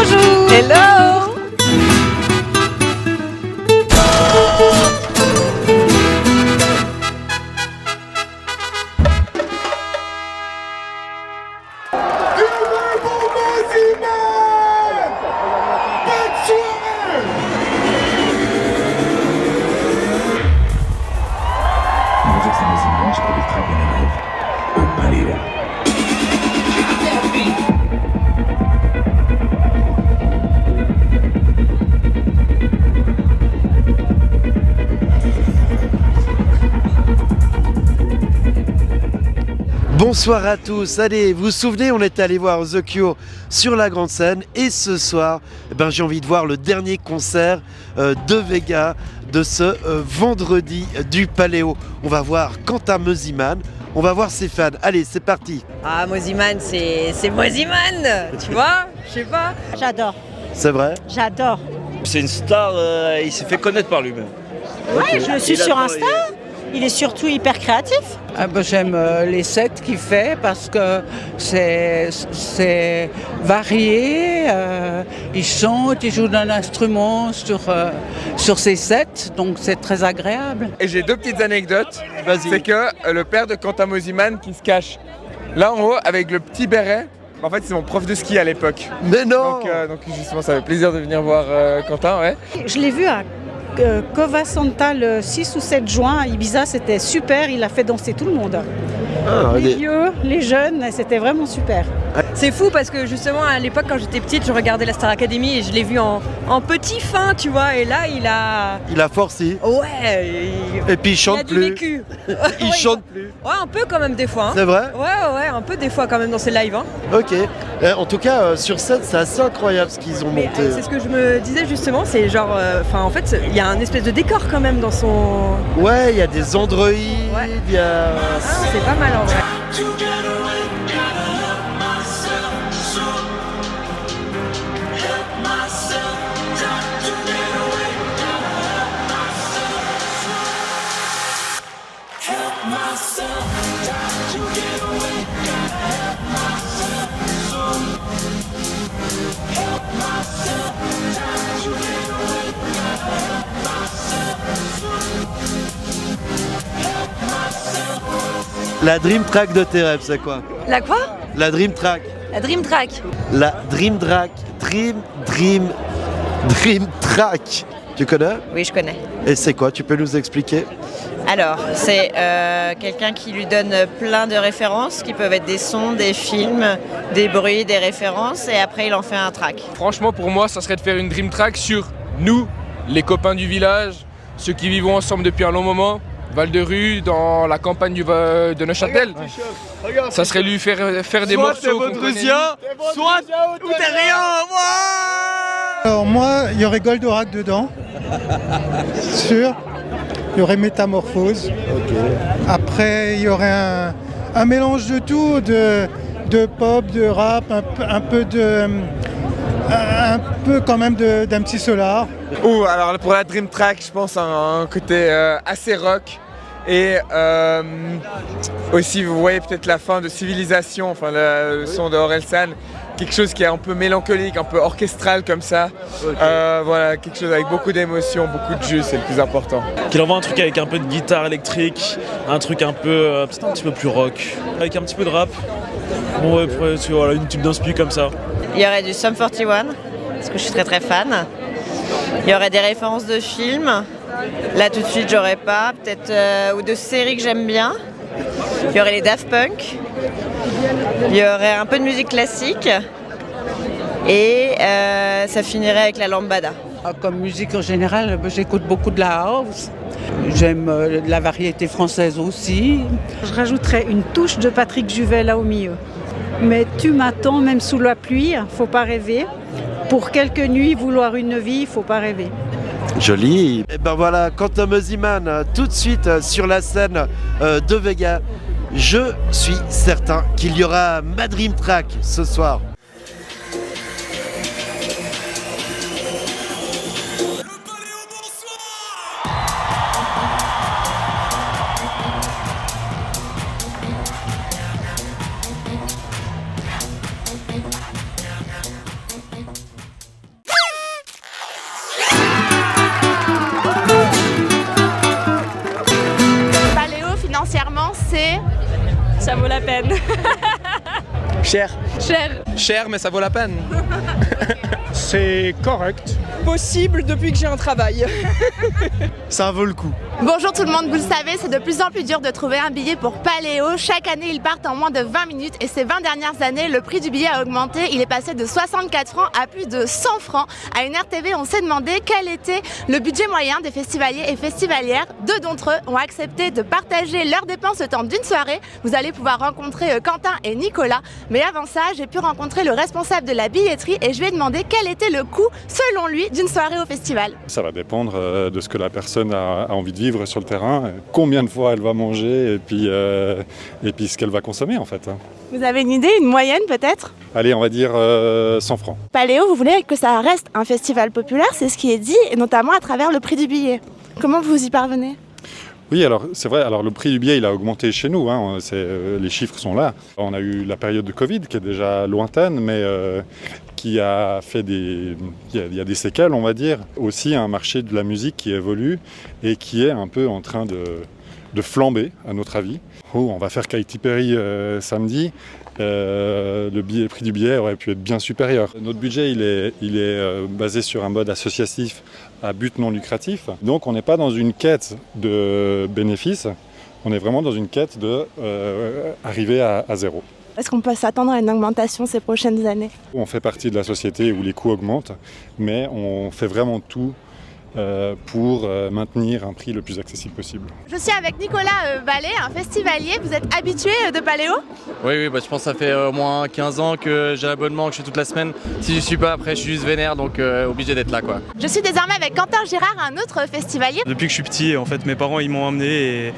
Bonjour. Hello. J'ai pas très bien élève au Paléo. Bonsoir à tous, allez, vous vous souvenez, on était allé voir The Cure sur la grande scène et ce soir, j'ai envie de voir le dernier concert de Vega de ce vendredi du Paléo. On va voir Quentin Mosimann, on va voir ses fans. Allez, c'est parti. Ah, Mosimann, c'est Mosimann, tu vois, je sais pas. J'adore, C'est vrai? j'adore. C'est une star, il s'est fait connaître par lui-même. Ouais, je le suis sur Insta. Il est surtout hyper créatif. J'aime les sets qu'il fait parce que c'est varié. Il chante, il joue d'un instrument sur ses sets, donc c'est très agréable. Et j'ai deux petites anecdotes. Vas-y. C'est que le père de Quentin Mosimann qui se cache là en haut avec le petit béret, en fait c'est mon prof de ski à l'époque. Mais non! Donc justement ça fait plaisir de venir voir Quentin, ouais. Je l'ai vu à Cova Santa le 6 ou 7 juin à Ibiza, c'était super, il a fait danser tout le monde. Les vieux, les jeunes, c'était vraiment super. C'est fou parce que justement à l'époque quand j'étais petite, je regardais la Star Academy et je l'ai vu en petit fin, tu vois, et là il a forcé. ouais, Et puis il il a chante du plus. vécu. Il Ouais, chante plus. Ouais, un peu quand même des fois. Hein. C'est vrai? Ouais, un peu des fois quand même dans ses lives. Hein. Ok. En tout cas, sur scène, c'est assez incroyable ce qu'ils ont Mais monté. c'est ce que je me disais justement, c'est genre, en fait, il y a un espèce de décor quand même dans son. Ouais, il y a des androïdes, il y a... Ah, c'est pas mal en vrai. La Dream Track de tes rêves, c'est quoi? La quoi? La Dream Track. La Dream Track. La Dream Track. Dream Track. Tu connais? Oui, je connais. Et c'est quoi? Tu peux nous expliquer? Alors, c'est quelqu'un qui lui donne plein de références, qui peuvent être des sons, des films, des bruits, des références, et après il en fait un track. Franchement pour moi ça serait de faire une dream track sur nous, les copains du village, ceux qui vivent ensemble depuis un long moment, Val-de-Rue, dans la campagne de Neuchâtel. Ça serait lui faire des morceaux qu'on connaît. soit tout est rien. Alors moi, il y aurait Goldorak dedans, sûr. Il y aurait Métamorphose. Après, il y aurait un mélange de tout, de pop, de rap, un peu quand même d'MC Solar. Alors pour la dream track, je pense à un côté assez rock. Et aussi, vous voyez peut-être la fin de Civilisation, enfin le son de Orelsan, quelque chose qui est un peu mélancolique, un peu orchestral comme ça. Voilà, quelque chose avec beaucoup d'émotion, beaucoup de jus, c'est le plus important. Qu'il envoie un truc avec un peu de guitare électrique, un truc un peu, peut-être un petit peu plus rock, avec un petit peu de rap. Bon, ouais, voilà, une type d'inspi comme ça. Il y aurait du Sum 41, parce que je suis très très fan. Il y aurait des références de films. Là tout de suite j'aurais pas, peut-être ou de séries que j'aime bien. Il y aurait les Daft Punk. Il y aurait un peu de musique classique. Et ça finirait avec la lambada. Comme musique en général, j'écoute beaucoup de la house. J'aime la variété française aussi. Je rajouterais une touche de Patrick Juvet là au milieu. Mais tu m'attends même sous la pluie, faut pas rêver. Pour quelques nuits, vouloir une vie, faut pas rêver. Joli. Et ben voilà, Quentin Mosimann, tout de suite sur la scène de Vega. Je suis certain qu'il y aura ma Dream Track ce soir. ça vaut la peine. Cher. Cher. Cher, mais ça vaut la peine. C'est correct. Possible depuis que j'ai un travail. Ça vaut le coup. Bonjour tout le monde, vous le savez, c'est de plus en plus dur de trouver un billet pour Paléo. Chaque année, ils partent en moins de 20 minutes et ces 20 dernières années, le prix du billet a augmenté. Il est passé de 64 francs à plus de 100 francs. À une RTV, on s'est demandé quel était le budget moyen des festivaliers et festivalières. Deux d'entre eux ont accepté de partager leurs dépenses au temps d'une soirée. Vous allez pouvoir rencontrer Quentin et Nicolas. Mais avant ça, j'ai pu rencontrer le responsable de la billetterie et je lui ai demandé quel était le coût, selon lui, d'une soirée au festival. Ça va dépendre de ce que la personne a envie de vivre sur le terrain, combien de fois elle va manger et puis ce qu'elle va consommer en fait. Vous avez une idée, une moyenne peut-être? Allez, on va dire 100 francs. Paléo, vous voulez que ça reste un festival populaire, c'est ce qui est dit, et notamment à travers le prix du billet. Comment vous y parvenez? Oui, alors c'est vrai, alors le prix du billet il a augmenté chez nous, hein, les chiffres sont là. On a eu la période de Covid qui est déjà lointaine, mais qui a fait il y a des séquelles, on va dire. Aussi un marché de la musique qui évolue et qui est un peu en train de flamber, à notre avis. Oh, on va faire Katy Perry samedi. Le prix du billet aurait pu être bien supérieur. Notre budget il est basé sur un mode associatif à but non lucratif. Donc on n'est pas dans une quête de bénéfices, on est vraiment dans une quête d'arriver à zéro. Est-ce qu'on peut s'attendre à une augmentation ces prochaines années? On fait partie de la société où les coûts augmentent, mais on fait vraiment tout pour maintenir un prix le plus accessible possible. Je suis avec Nicolas Ballet, un festivalier. Vous êtes habitué de Paléo? Oui, je pense que ça fait au moins 15 ans que j'ai l'abonnement, que je suis toute la semaine. Si je suis pas, après je suis juste vénère, donc obligé d'être là quoi. Je suis désormais avec Quentin Girard, un autre festivalier. Depuis que je suis petit, en fait, mes parents ils m'ont emmené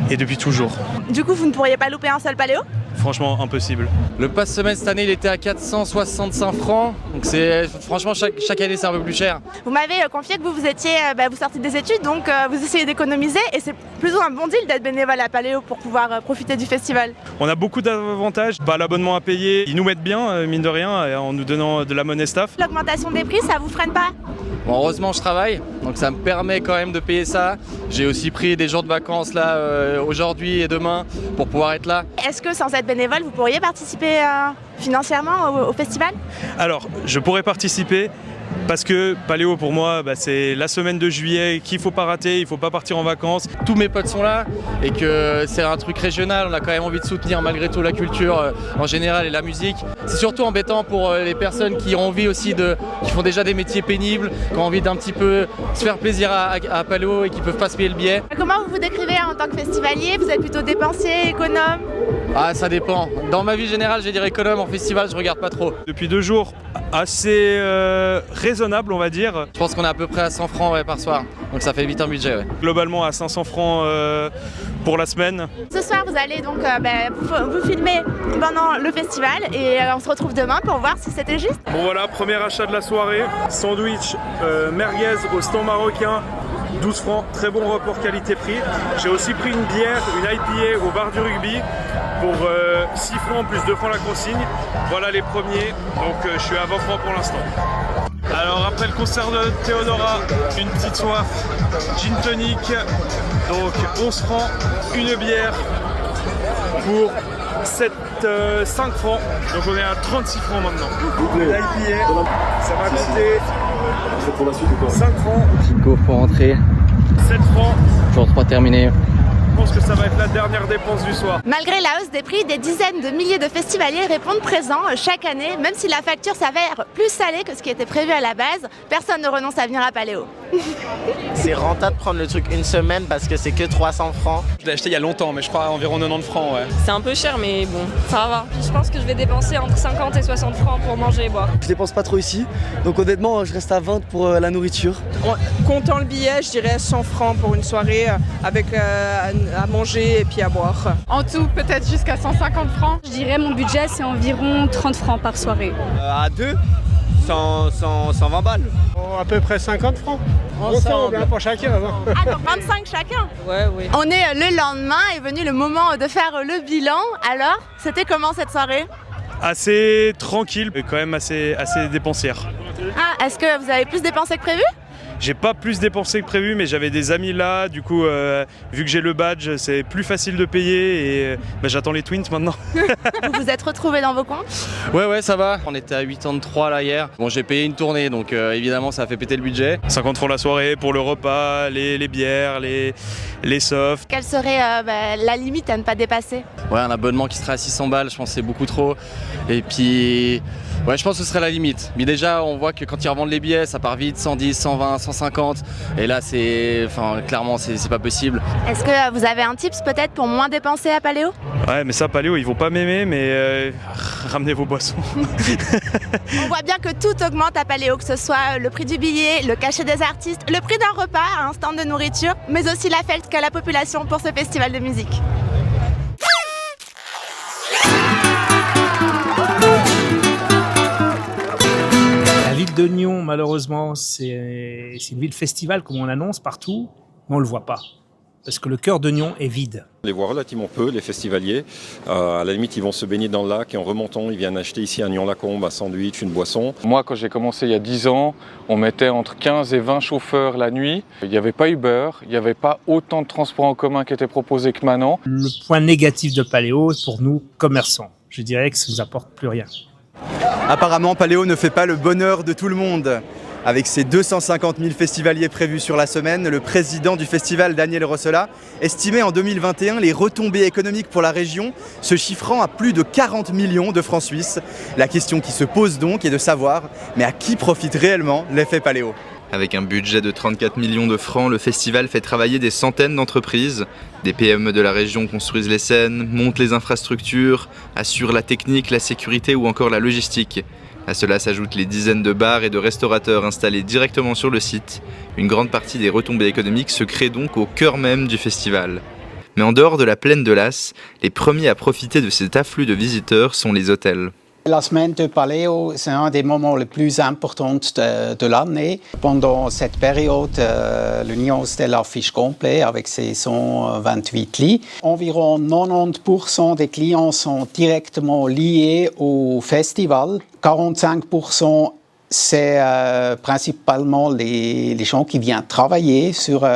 et depuis toujours. Du coup, vous ne pourriez pas louper un seul Paléo? Franchement, impossible. Le pass semaine cette année, il était à 465 francs. Donc franchement, chaque année, c'est un peu plus cher. Vous m'avez confié que vous étiez, vous sortez des études, donc vous essayez d'économiser. Et c'est plutôt un bon deal d'être bénévole à Paléo pour pouvoir profiter du festival. On a beaucoup d'avantages. L'abonnement à payer, ils nous mettent bien, mine de rien, en nous donnant de la monnaie staff. L'augmentation des prix, ça vous freine pas? Bon, heureusement, je travaille, donc ça me permet quand même de payer ça. J'ai aussi pris des jours de vacances là aujourd'hui et demain pour pouvoir être là. Est-ce que sans être bénévole, vous pourriez participer financièrement au festival? Alors, je pourrais participer. Parce que Paléo pour moi c'est la semaine de juillet qu'il ne faut pas rater, il ne faut pas partir en vacances. Tous mes potes sont là et que c'est un truc régional, on a quand même envie de soutenir malgré tout la culture en général et la musique. C'est surtout embêtant pour les personnes qui ont envie aussi qui font déjà des métiers pénibles, qui ont envie d'un petit peu se faire plaisir à Paléo et qui ne peuvent pas se payer le billet. Comment vous vous décrivez en tant que festivalier? Vous êtes plutôt dépensier, économe? Ah, ça dépend. Dans ma vie générale, je vais dire économe, en festival je regarde pas trop. Depuis 2 jours, assez raisonnable on va dire. Je pense qu'on est à peu près à 100 francs par soir, donc ça fait vite un budget. Ouais. Globalement à 500 francs pour la semaine. Ce soir vous allez donc vous filmer pendant le festival et on se retrouve demain pour voir si c'était juste. Bon voilà, premier achat de la soirée, sandwich merguez au stand marocain. 12 francs, très bon rapport qualité-prix. J'ai aussi pris une bière, une IPA au bar du rugby pour 6 francs plus 2 francs la consigne. Voilà les premiers, donc je suis à 20 francs pour l'instant. Alors après le concert de Théodora, une petite soif, gin tonic, donc 11 francs, une bière pour 5 francs, donc on est à 36 francs maintenant. L'IPA, ça m'a coûté 5 francs. Chico, faut rentrer. 7 francs. Jour 3 terminé. Je pense que ça va être la dernière dépense du soir. Malgré la hausse des prix, des dizaines de milliers de festivaliers répondent présents chaque année. Même si la facture s'avère plus salée que ce qui était prévu à la base, personne ne renonce à venir à Paléo. C'est rentable de prendre le truc une semaine parce que c'est que 300 francs. Je l'ai acheté il y a longtemps, mais je crois environ 90 francs. Ouais. C'est un peu cher, mais bon, ça va. Je pense que je vais dépenser entre 50 et 60 francs pour manger et boire. Je dépense pas trop ici, donc honnêtement, je reste à 20 pour la nourriture. Comptant le billet, je dirais 100 francs pour une soirée avec à manger et puis à boire. En tout, peut-être jusqu'à 150 francs. Je dirais mon budget, c'est environ 30 francs par soirée. À deux 120 balles. À peu près 50 francs. Ensemble, pour chacun. Ah, donc 25 chacun? Ouais, oui. On est le lendemain, est venu le moment de faire le bilan. Alors, c'était comment cette soirée? Assez tranquille, mais quand même assez dépensière. Ah, est-ce que vous avez plus dépensé que prévu? J'ai pas plus dépensé que prévu, mais j'avais des amis là. Du coup, vu que j'ai le badge, c'est plus facile de payer et j'attends les Twins maintenant. Vous vous êtes retrouvés dans vos comptes? Ouais, ça va. On était à 83 là hier. Bon, j'ai payé une tournée, donc évidemment, ça a fait péter le budget. 50 francs la soirée pour le repas, les bières, les softs. Quelle serait la limite à ne pas dépasser? Ouais, un abonnement qui serait à 600 balles, je pense que c'est beaucoup trop. Et puis, ouais, je pense que ce serait la limite. Mais déjà, on voit que quand ils revendent les billets, ça part vite, 110, 120, 150. Et là, clairement, c'est pas possible. Est-ce que vous avez un tips peut-être pour moins dépenser à Paléo? Ouais, mais ça, Paléo, ils vont pas m'aimer, mais ramenez vos boissons. On voit bien que tout augmente à Paléo, que ce soit le prix du billet, le cachet des artistes, le prix d'un repas, un stand de nourriture, mais aussi la fête qu'a la population pour ce festival de musique. La ville de Nyon, malheureusement, c'est une ville festival, comme on l'annonce partout, mais on ne le voit pas. Parce que le cœur de Nyon est vide. On les voit relativement peu, les festivaliers. À la limite, ils vont se baigner dans le lac et en remontant, ils viennent acheter ici à Nyon-Lacombe un sandwich, une boisson. Moi, quand j'ai commencé il y a 10 ans, on mettait entre 15 et 20 chauffeurs la nuit. Il n'y avait pas Uber, il n'y avait pas autant de transports en commun qui étaient proposés que maintenant. Le point négatif de Paléo, pour nous, commerçants, je dirais que ça ne nous apporte plus rien. Apparemment, Paléo ne fait pas le bonheur de tout le monde. Avec ses 250 000 festivaliers prévus sur la semaine, le président du festival, Daniel Rossola, estimait en 2021 les retombées économiques pour la région se chiffrant à plus de 40 millions de francs suisses. La question qui se pose donc est de savoir, mais à qui profite réellement l'effet Paléo ? Avec un budget de 34 millions de francs, le festival fait travailler des centaines d'entreprises. Des PME de la région construisent les scènes, montent les infrastructures, assurent la technique, la sécurité ou encore la logistique. À cela s'ajoutent les dizaines de bars et de restaurateurs installés directement sur le site. Une grande partie des retombées économiques se crée donc au cœur même du festival. Mais en dehors de la plaine de Las, les premiers à profiter de cet afflux de visiteurs sont les hôtels. La semaine de Paléo, c'est un des moments les plus importants de l'année. Pendant cette période, l'Union Hostel affiche complet avec ses 128 lits. Environ 90% des clients sont directement liés au festival. 45%, c'est principalement les gens qui viennent travailler sur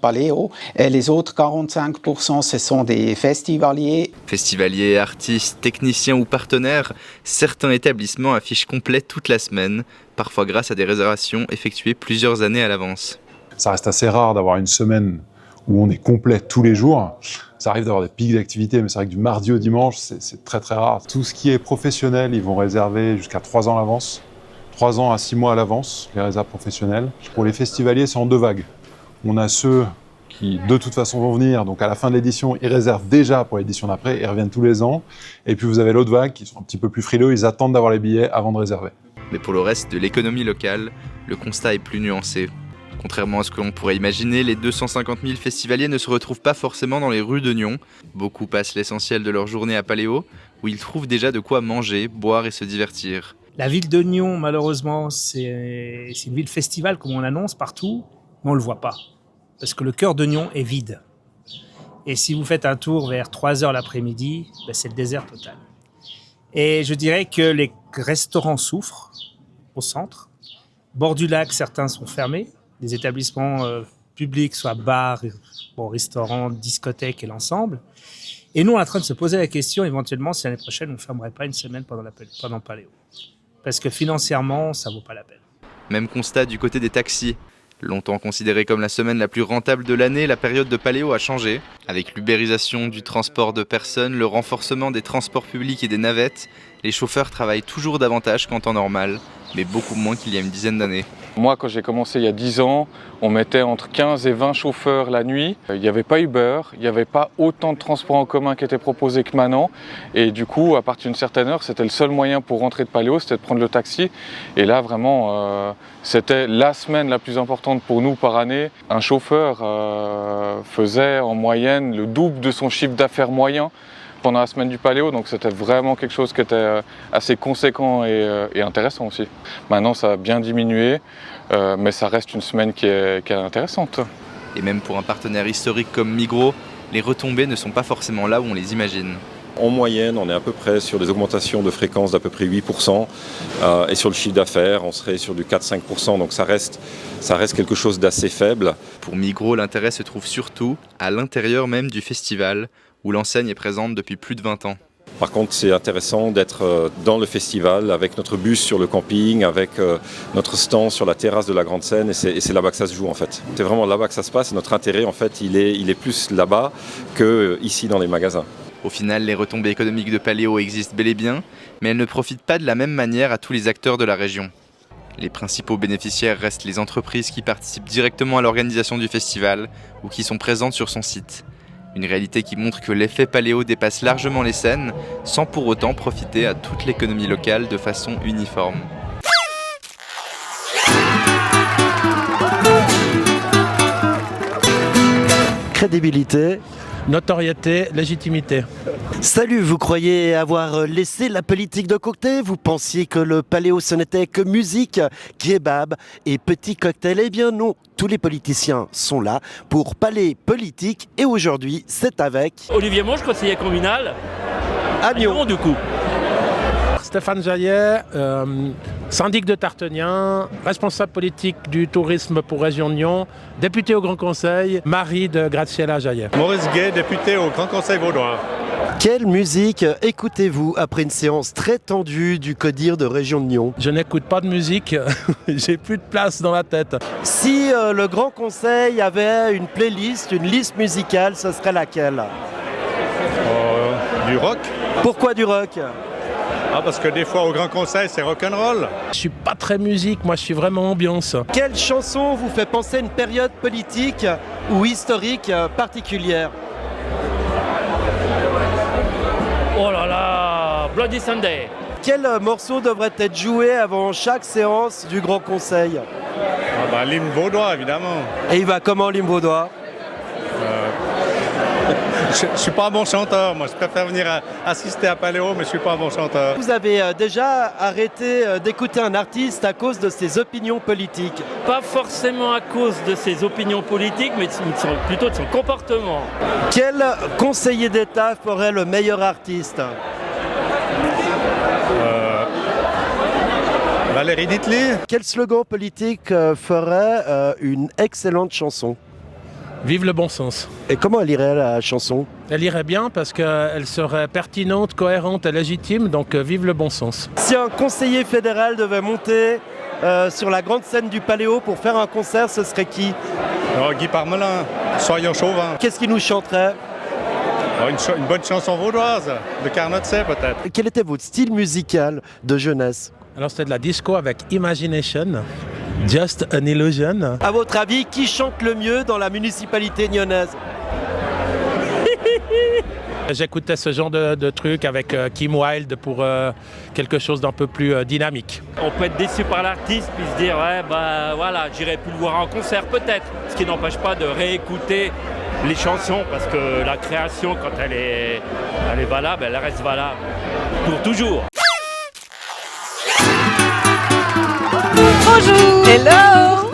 Paléo. Et les autres 45%, ce sont des festivaliers. Festivaliers, artistes, techniciens ou partenaires, certains établissements affichent complet toute la semaine, parfois grâce à des réservations effectuées plusieurs années à l'avance. Ça reste assez rare d'avoir une semaine où on est complet tous les jours. Ça arrive d'avoir des pics d'activité, mais c'est vrai que du mardi au dimanche, c'est très très rare. Tout ce qui est professionnel, ils vont réserver jusqu'à 3 ans à l'avance. 3 ans à 6 mois à l'avance, les réserves professionnelles. Pour les festivaliers, c'est en 2 vagues. On a ceux qui, de toute façon, vont venir. Donc, à la fin de l'édition, ils réservent déjà pour l'édition d'après. Ils reviennent tous les ans. Et puis, vous avez l'autre vague qui sont un petit peu plus frileux. Ils attendent d'avoir les billets avant de réserver. Mais pour le reste de l'économie locale, le constat est plus nuancé. Contrairement à ce que l'on pourrait imaginer, les 250 000 festivaliers ne se retrouvent pas forcément dans les rues de Nyon. Beaucoup passent l'essentiel de leur journée à Paléo, où ils trouvent déjà de quoi manger, boire et se divertir. La ville de Nyon, malheureusement, c'est une ville festival, comme on l'annonce partout, mais on ne le voit pas. Parce que le cœur de Nyon est vide. Et si vous faites un tour vers 3h l'après-midi, c'est le désert total. Et je dirais que les restaurants souffrent au centre. Bord du lac, certains sont fermés. Les établissements publics, soit bars, restaurants, discothèques et l'ensemble. Et nous, on est en train de se poser la question, éventuellement, si l'année prochaine, on ne fermerait pas une semaine pendant Paléo. Parce que financièrement, ça ne vaut pas la peine. Même constat du côté des taxis. Longtemps considérée comme la semaine la plus rentable de l'année, la période de Paléo a changé. Avec l'ubérisation du transport de personnes, le renforcement des transports publics et des navettes, les chauffeurs travaillent toujours davantage qu'en temps normal, mais beaucoup moins qu'il y a une dizaine d'années. Moi, quand j'ai commencé il y a 10 ans, on mettait entre 15 et 20 chauffeurs la nuit. Il n'y avait pas Uber, il n'y avait pas autant de transports en commun qui étaient proposés que maintenant. Et du coup, à partir d'une certaine heure, c'était le seul moyen pour rentrer de Paléo, c'était de prendre le taxi. Et là, vraiment, c'était la semaine la plus importante pour nous par année. Un chauffeur faisait en moyenne le double de son chiffre d'affaires moyen pendant la semaine du Paléo, donc c'était vraiment quelque chose qui était assez conséquent et intéressant aussi. Maintenant, ça a bien diminué, mais ça reste une semaine qui est intéressante. Et même pour un partenaire historique comme Migros, les retombées ne sont pas forcément là où on les imagine. En moyenne, on est à peu près sur des augmentations de fréquence d'à peu près 8%. Et sur le chiffre d'affaires, on serait sur du 4-5%. Donc ça reste quelque chose d'assez faible. Pour Migros, l'intérêt se trouve surtout à l'intérieur même du festival, où l'enseigne est présente depuis plus de 20 ans. Par contre, c'est intéressant d'être dans le festival avec notre bus sur le camping, avec notre stand sur la terrasse de la Grande Seine, et c'est là-bas que ça se joue en fait. C'est vraiment là-bas que ça se passe, et notre intérêt en fait, il est plus là-bas qu'ici dans les magasins. Au final, les retombées économiques de Paléo existent bel et bien, mais elles ne profitent pas de la même manière à tous les acteurs de la région. Les principaux bénéficiaires restent les entreprises qui participent directement à l'organisation du festival ou qui sont présentes sur son site. Une réalité qui montre que l'effet Paléo dépasse largement les scènes, sans pour autant profiter à toute l'économie locale de façon uniforme. Crédibilité. Notoriété, légitimité. Salut, vous croyez avoir laissé la politique de côté? Vous pensiez que le Paléo ce n'était que musique, kebab et petits cocktails? Eh bien non, tous les politiciens sont là pour parler politique et aujourd'hui c'est avec... Olivier Monge, conseiller communal à Nyon du coup. Stéphane Jaillet, syndic de Tartenien, responsable politique du tourisme pour Région de Nyon, député au Grand Conseil, mari de Graziella Jaillet. Maurice Gay, député au Grand Conseil vaudois. Quelle musique écoutez-vous après une séance très tendue du CODIR de Région de Nyon? Je n'écoute pas de musique, j'ai plus de place dans la tête. Si le Grand Conseil avait une playlist, une liste musicale, ce serait laquelle? Du rock. Pourquoi du rock? Parce que des fois au Grand Conseil c'est rock'n'roll. Je suis pas très musique, moi je suis vraiment ambiance. Quelle chanson vous fait penser à une période politique ou historique particulière? Oh là là, Bloody Sunday. Quel morceau devrait être joué avant chaque séance du Grand Conseil? L'hymne vaudois évidemment. Et il va comment l'hymne vaudois? Je ne suis pas un bon chanteur, moi je préfère venir assister à Paléo, mais je ne suis pas un bon chanteur. Vous avez déjà arrêté d'écouter un artiste à cause de ses opinions politiques? Pas forcément à cause de ses opinions politiques, mais plutôt de son comportement. Quel conseiller d'État ferait le meilleur artiste? Valérie Nittli. Quel slogan politique ferait une excellente chanson? Vive le bon sens. Et comment elle irait la chanson? Elle irait bien parce qu'elle serait pertinente, cohérente et légitime, donc vive le bon sens. Si un conseiller fédéral devait monter sur la grande scène du Paléo pour faire un concert, ce serait qui? Guy Parmelin, Soyons chauvin. Qu'est-ce qu'il nous chanterait? Une bonne chanson vaudoise, de Carnotset peut-être. Quel était votre style musical de jeunesse? Alors c'était de la disco avec Imagination. Just an Illusion. À votre avis, qui chante le mieux dans la municipalité nyonnaise? J'écoutais ce genre de truc avec Kim Wilde pour quelque chose d'un peu plus dynamique. On peut être déçu par l'artiste puis se dire ouais voilà, j'irai plus le voir en concert peut-être. Ce qui n'empêche pas de réécouter les chansons parce que la création quand elle est valable, elle reste valable pour toujours. Bonjour. Hello.